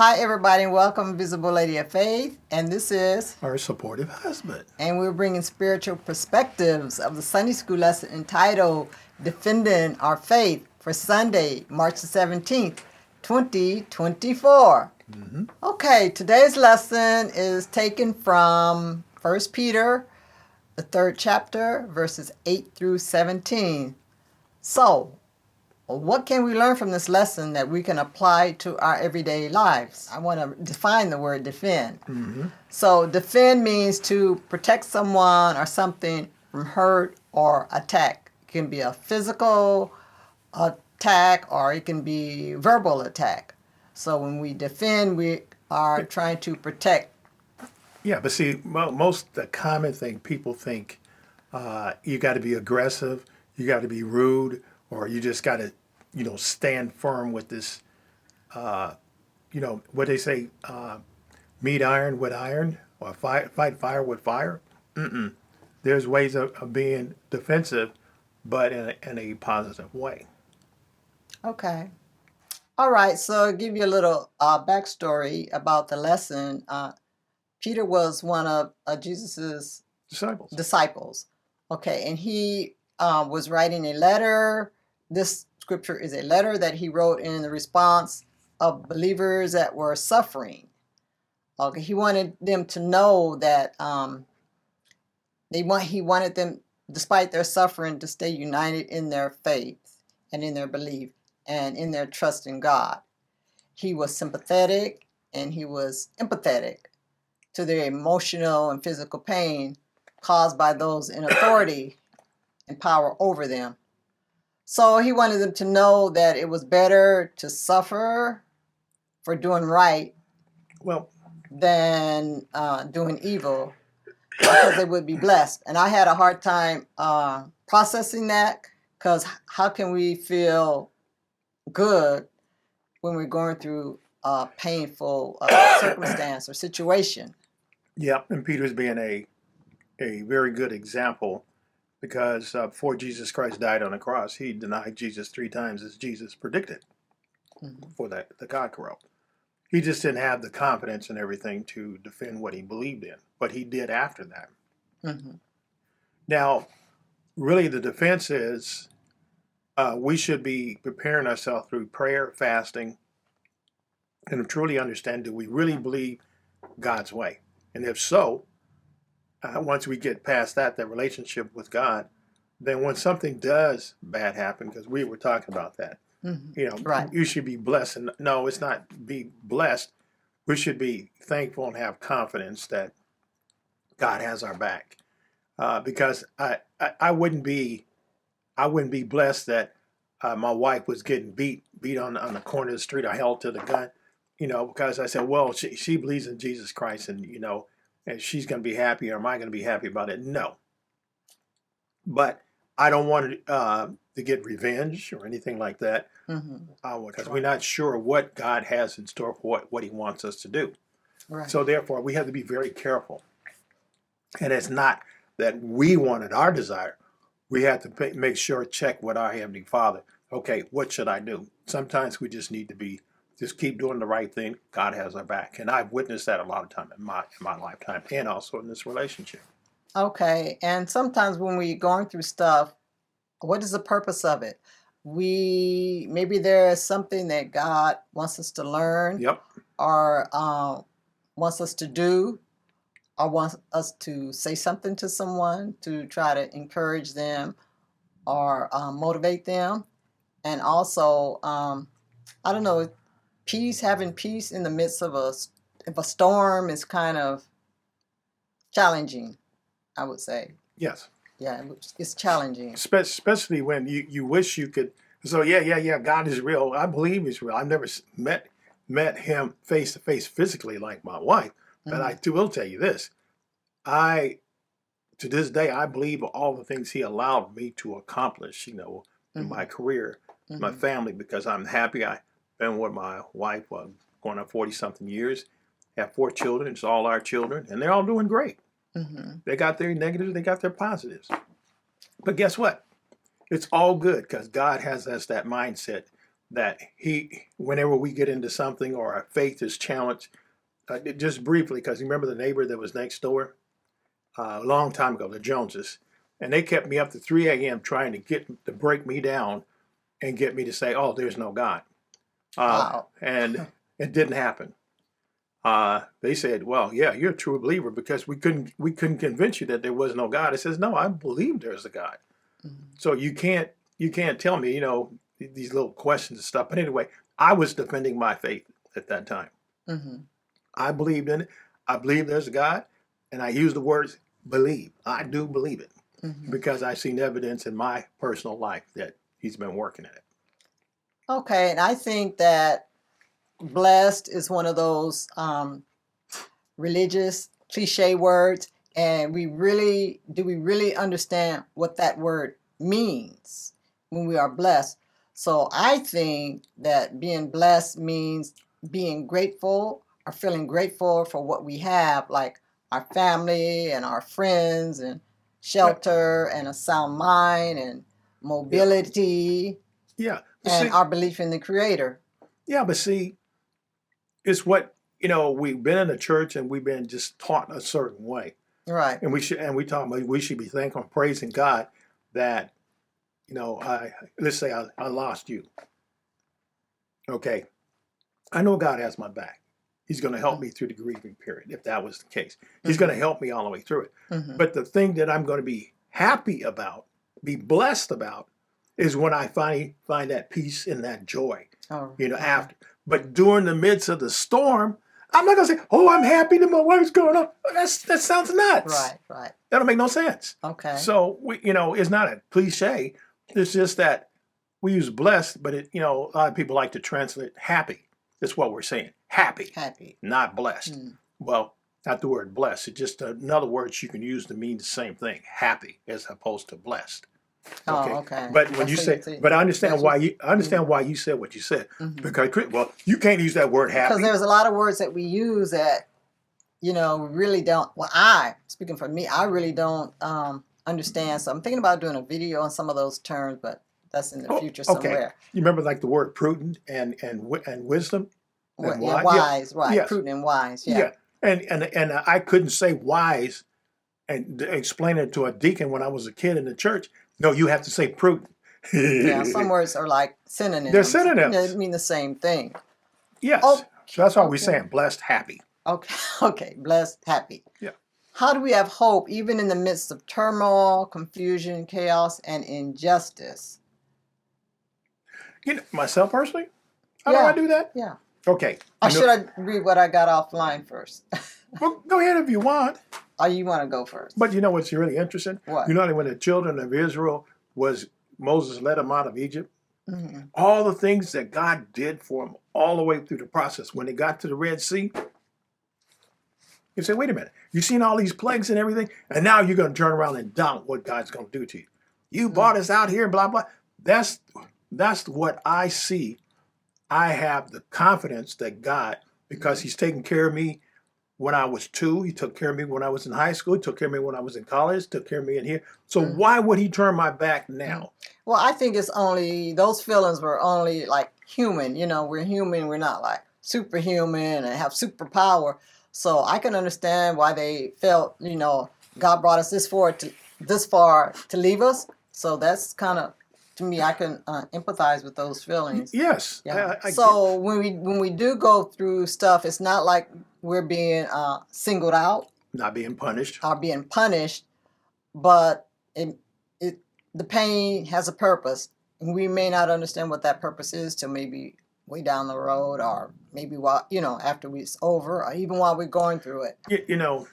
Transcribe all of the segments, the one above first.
Hi, everybody, and welcome, Visible Lady of Faith. And this is Our supportive husband. And we're bringing spiritual perspectives of the Sunday school lesson entitled Defending Our Faith for Sunday, March the 17th, 2024. Okay, today's lesson is taken from 1 Peter, the 3rd chapter, verses 8 through 17. So, what can we learn from this lesson that we can apply to our everyday lives? I want to define the word defend. So, defend means to protect someone or something from hurt or attack. It can be a physical attack or it can be verbal attack. So, when we defend, we are trying to protect. Yeah, but see, most the common thing people think you got to be aggressive, you got to be rude, or you just got to, stand firm with this. What they say, meet iron with iron, or fight fire with fire. There's ways of being defensive, but in a positive way. Okay. All right, so I'll give you a little backstory about the lesson. Peter was one of Jesus's disciples. Okay, and he was writing a letter. This scripture is a letter that he wrote in the response of believers that were suffering. Okay, he wanted them to know that he wanted them, despite their suffering, to stay united in their faith and in their belief and in their trust in God. He was sympathetic and he was empathetic to their emotional and physical pain caused by those in authority and power over them. So he wanted them to know that it was better to suffer for doing right than doing evil, because they would be blessed. And I had a hard time processing that, because how can we feel good when we're going through a painful circumstance or situation? Yeah, and Peter's being a very good example, because before Jesus Christ died on the cross, he denied Jesus 3 times, as Jesus predicted for the God corrupt. He just didn't have the confidence and everything to defend what he believed in, but he did after that. Now, really, the defense is we should be preparing ourselves through prayer, fasting, and truly understand, do we really believe God's way? And if so, once we get past that relationship with God, then when something does bad happen, because we were talking about that, Right. You should be blessed. And no, it's not be blessed. We should be thankful and have confidence that God has our back. Because I wouldn't be blessed that my wife was getting beat on the corner of the street. I held to the gun, because I said, well, she believes in Jesus Christ, and and she's going to be happy, or am I going to be happy about it? No. But I don't want to get revenge or anything like that, because we're not sure what God has in store for what he wants us to do. Right. So therefore, we have to be very careful. And it's not that we wanted our desire. We have to make sure, check with our Heavenly Father. Okay, what should I do? Sometimes we just need to just keep doing the right thing. God has our back. And I've witnessed that a lot of time in my lifetime, and also in this relationship. Okay, and sometimes when we're going through stuff, what is the purpose of it? Maybe there is something that God wants us to learn. Yep. Or wants us to do, or wants us to say something to someone to try to encourage them or motivate them. And also, I don't know, having peace in the midst of a storm is kind of challenging, I would say. Yes. Yeah, it's challenging. Especially when you wish you could. So yeah, God is real. I believe he's real. I've never met him face to face physically like my wife, but I will tell you this: to this day, I believe all the things he allowed me to accomplish, in my career, my family, because I'm happy. I've been with my wife going on 40-something years. Have 4 children. It's all our children, and they're all doing great. They got their negatives, they got their positives. But guess what? It's all good, because God has us that mindset that whenever we get into something or our faith is challenged, just briefly, because you remember the neighbor that was next door a long time ago, the Joneses, and they kept me up to 3 a.m. trying to break me down and get me to say, "Oh, there's no God," Wow. and it didn't happen. They said, "Well, yeah, you're a true believer because we couldn't convince you that there was no God." I says, "No, I believe there's a God." Mhm. So you can't tell me, these little questions and stuff. But anyway, I was defending my faith at that time. Mhm. I believed in it. I believe there's a God, and I use the words believe. I do believe it Mhm. because I've seen evidence in my personal life that He's been working at it. Okay, and I think that blessed is one of those religious cliche words, and we really understand what that word means when we are blessed. So I think that being blessed means being grateful or feeling grateful for what we have, like our family and our friends and Yeah, shelter and a sound mind and yeah, mobility yeah. But and see, our belief in the creator. yeah, but see, it's what we've been in the church and we've been just taught a certain way, Right. and we talk about we should be thankful and praising God that let's say I lost you. Okay, I know God has my back. He's going to help me through the grieving period if that was the case. He's going to help me all the way through it. Mm-hmm. But the thing that I'm going to be happy about, be blessed about, is when I finally find that peace and that joy, Oh, okay. after. But during the midst of the storm, I'm not going to say, "Oh, I'm happy that my wife's going on." That sounds nuts. Right, right. That'll make no sense. Okay. So, it's not a cliche. It's just that we use blessed, but a lot of people like to translate happy. That's what we're saying. Happy, Happy. not blessed. Mm. Well, not the word blessed. It's just another word you can use to mean the same thing. Happy as opposed to blessed. Oh, Okay. okay. But when That's you what say, see. but I understand That's why what- you said what you said. Mhm. Because you can't use that word Because happy. there's a lot of words that we use that, we really don't. Well, speaking for me, I really don't understand. So I'm thinking about doing a video on some of those terms, but that's in the future Okay. somewhere. You remember like the word prudent and wisdom? And Yeah, wise? Yeah. wise, right? Yes. Prudent and wise. Yeah. Yeah. And I couldn't say wise and explain it to a deacon when I was a kid in the church. No, you have to say prudent. Yeah. Some words are like synonyms. They're synonyms. They mean the same thing. Yes. Oh, So that's why we're okay. saying blessed, happy. Okay. Okay. Blessed, happy. Yeah. How do we have hope even in the midst of turmoil, confusion, chaos, and injustice? Myself personally, how do Yeah. I do that? Yeah. Okay. Or should I read what I got offline first? Well, go ahead if you want. Or you want to go first? But you know what's really interesting? What? When the children of Israel Moses led them out of Egypt, Mm-hmm. all the things that God did for them all the way through the process. When they got to the Red Sea, you say, "Wait a minute, you've seen all these plagues and everything, and now you're going to turn around and doubt what God's going to do to you. You brought us out here and blah, blah." That's what I see. I have the confidence that God, because He's taken care of me when I was 2, He took care of me when I was in high school, He took care of me when I was in college, took care of me in here. So why would He turn my back now? Well, I think it's only, those feelings were only like human. We're human. We're not like superhuman and have superpower. So I can understand why they felt, God brought us this far to leave us. So that's kind of, to me, I can empathize with those feelings. Yes. Yeah. So when we do go through stuff, it's not like we're being singled out Not being punished. or being punished, but the pain has a purpose, and we may not understand what that purpose is till maybe way down the road, or maybe while after it's over, or even while we're going through it. You know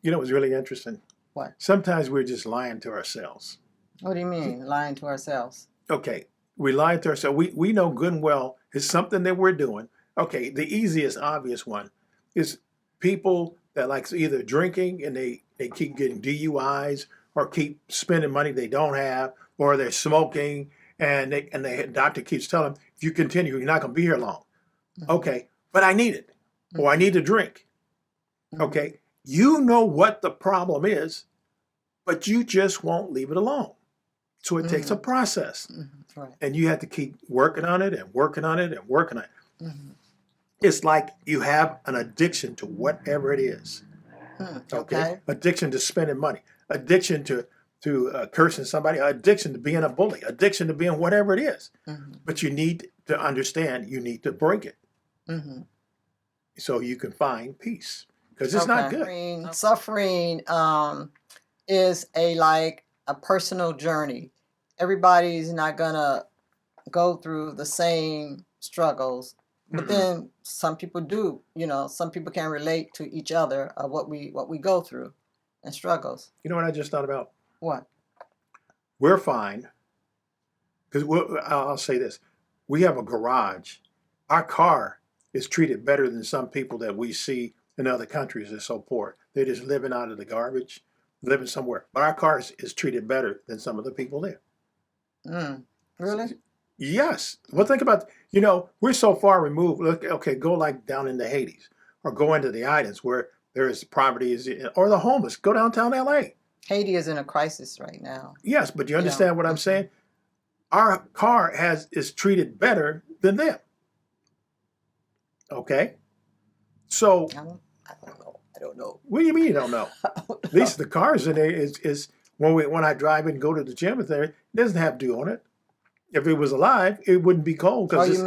what's really interesting? What? Sometimes we're just lying to ourselves. What do you mean, lying to ourselves? Okay, we lie to ourselves. We know good and well it's something that we're doing. Okay, the easiest, obvious one is people that like either drinking and they keep getting DUIs or keep spending money they don't have, or they're smoking and the doctor keeps telling them, if you continue, you're not going to be here long. Mm-hmm. Okay, but I need it, or I need to drink. Mm-hmm. Okay, you know what the problem is, but you just won't leave it alone. So it takes a process, Right. and you have to keep working on it and working on it and working on it. Mm-hmm. It's like you have an addiction to whatever it is. Okay. Addiction to spending money, addiction to cursing somebody, addiction to being a bully, addiction to being whatever it is. Mm-hmm. But you need to understand, you need to break it Mm-hmm. so you can find peace, because it's not good. Suffering is a personal journey. Everybody's not gonna go through the same struggles, but then some people do. Some people can relate to each other of what we go through and struggles. You know what I just thought about? What? We're fine, because I'll say this: we have a garage. Our car is treated better than some people that we see in other countries that are so poor. They're just living out of the garbage, living somewhere. But our car is treated better than some of the people there. Really? Yes. Well, think about, we're so far removed. Look, okay, go like down into Hades or go into the islands where there is poverty, or the homeless. Go downtown LA. Haiti is in a crisis right now. Yes, but you understand what I'm saying? Our car is treated better than them. Okay? So, I don't know. what do you mean you don't know? At least the cars in there is when I drive in and go to the gym, it doesn't have dew on it. If it was alive, it wouldn't be cold. Because it's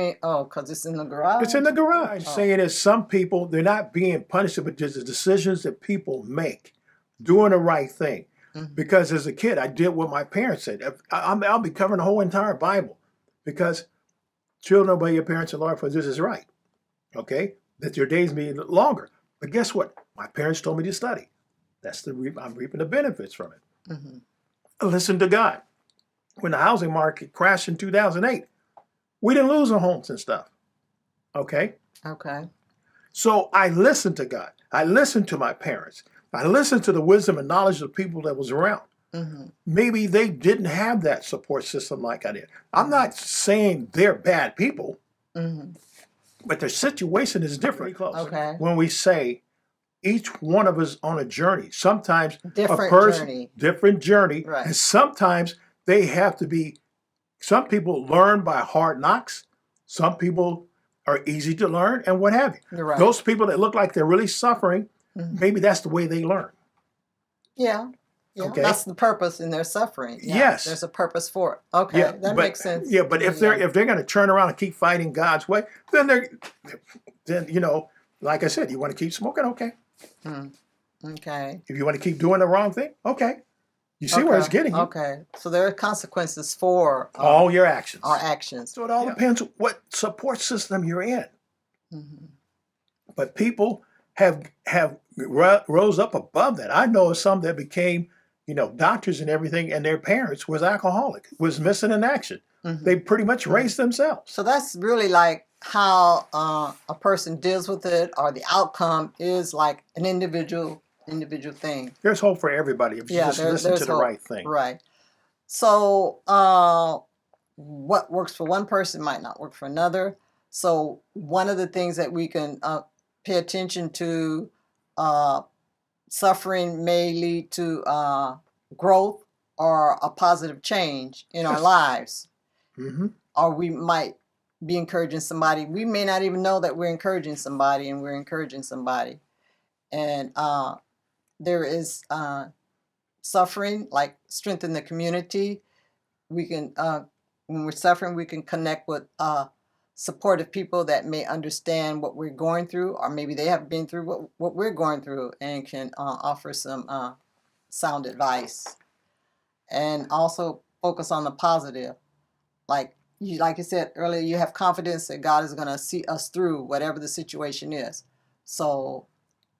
in the garage? It's in the garage. Saying is some people, they're not being punished, but just the decisions that people make, doing the right thing. Because as a kid, I did what my parents said. I'll be covering the whole entire Bible, because children obey your parents and Lord, for this is right. Okay? That your days be longer. But guess what? My parents told me to study. I'm reaping the benefits from it. Listen to God. When the housing market crashed in 2008, we didn't lose our homes and stuff. Okay? Okay. So I listened to God. I listened to my parents. I listened to the wisdom and knowledge of the people that was around. Maybe they didn't have that support system like I did. I'm not saying they're bad people, but their situation is different. Okay. When we say each one of us on a journey, sometimes different journey, Right. and sometimes they have to be. Some people learn by hard knocks. Some people are easy to learn, and what have you. Right. Those people that look like they're really suffering, maybe that's the way they learn. Yeah. Okay. That's the purpose in their suffering. Yeah. Yes. There's a purpose for it. Okay. That makes sense. Yeah, but if they're going to turn around and keep fighting God's way, then like I said, you want to keep smoking, okay. Okay. If you want to keep doing the wrong thing, okay. You see where it's getting you. Okay. So there are consequences for all your actions. our actions. So it all depends what support system you're in. But people have rose up above that. I know of some that became, doctors and everything, and their parents was alcoholic, was missing in action. They pretty much raised themselves. So that's really like how a person deals with it, or the outcome is like an individual thing. There's hope for everybody if you just listen to the right thing. Right. So what works for one person might not work for another. So one of the things that we can pay attention to, suffering may lead to growth or a positive change in our lives. Or we might be encouraging somebody. We may not even know that we're encouraging somebody, and we're encouraging somebody. And there is suffering, like strengthen the community. We can, when we're suffering, we can connect with supportive people that may understand what we're going through, or maybe they have been through what we're going through, and can offer some sound advice. And also focus on the positive. Like you said earlier, you have confidence that God is going to see us through whatever the situation is. So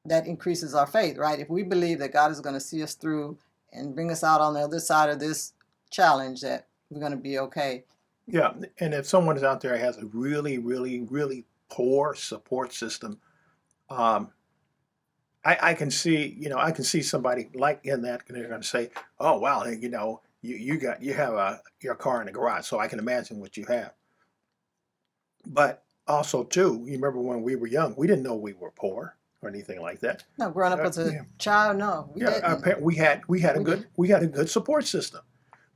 that increases our faith, right? If we believe that God is going to see us through and bring us out on the other side of this challenge, that we're going to be okay. Yeah, and if someone is out there has a really, really, really poor support system, I can see, I can see somebody like in that, and they're going to say, "Oh, wow, you have your car in the garage, so I can imagine what you have." But also, too, you remember when we were young, we didn't know we were poor or anything like that. No, growing up as a child, no, we didn't. We had a good support system.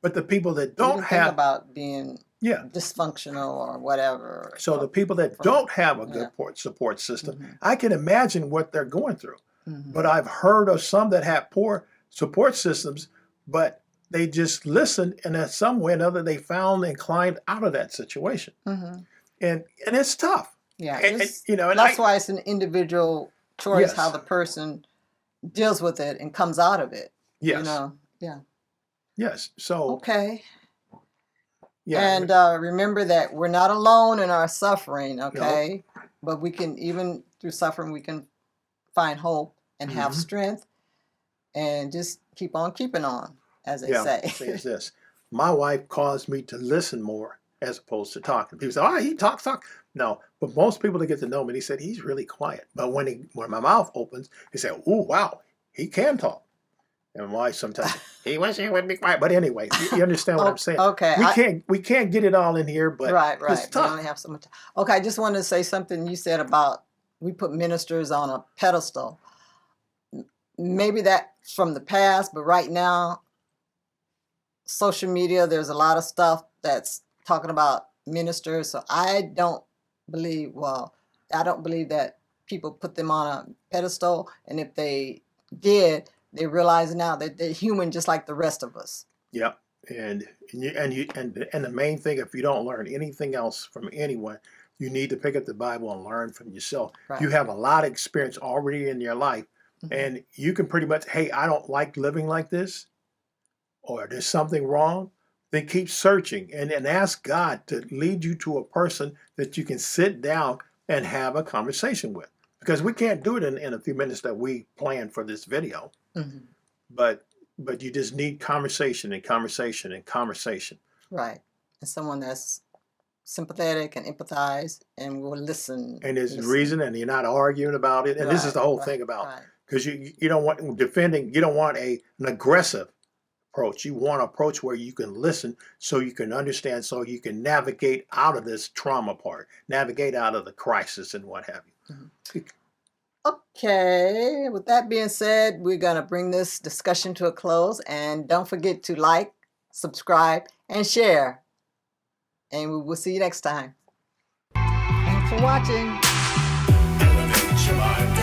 But the people that You don't didn't think have, about being yeah. dysfunctional or whatever. So the people that don't have a good support system, Mhm. I can imagine what they're going through. Mhm. But I've heard of some that have poor support systems, but they just listened, and in some way or another, they found and climbed out of that situation. Mhm. And it's tough. Yeah, And, it's, you know, and that's why it's an individual choice how Yes. the person deals with it and comes out of it. yes, You know, yeah. yes. So Okay. yeah, And remember that we're not alone in our suffering, okay? But we can, even through suffering, we can find hope and have Mhm. strength and just keep on keeping on, as they yeah. say. See, it's this. My wife caused me to listen more as opposed to talking. People say, "Oh, he talks." No, but most people that get to know me, they said he's really quiet. But when my mouth opens, they say, "Oh, wow, he can talk." And why sometimes he wish he would be quiet. But anyway, you understand what I'm saying. Okay. We can't get it all in here, but Right. it's We tough. only have so much. Okay, I just wanted to say something you said about we put ministers on a pedestal. Maybe that's from the past, but right now, social media, there's a lot of stuff that's talking about ministers. So I don't believe, that people put them on a pedestal. And if they did, they realize now that they're human just like the rest of us. Yeah, and the main thing, if you don't learn anything else from anyone, you need to pick up the Bible and learn from yourself. Right. You have a lot of experience already in your life, Mhm. and you can pretty much, hey, I don't like living like this, or there's something wrong. Then keep searching and ask God to lead you to a person that you can sit down and have a conversation with. Because we can't do it in a few minutes that we planned for this video, Mhm. but you just need conversation and conversation and conversation. Right. And someone that's sympathetic and empathize and will listen. And there's listen. reason, and you're not arguing about it. And this is the whole Right, thing about, right. because you don't want defending, you don't want an aggressive approach. You want an approach where you can listen so you can understand, so you can navigate out of this trauma part, navigate out of the crisis and what have you. Mm-hmm. Okay, with that being said, we're going to bring this discussion to a close. And don't forget to like, subscribe, and share. And we will see you next time. Thanks for watching. Elevate your mind.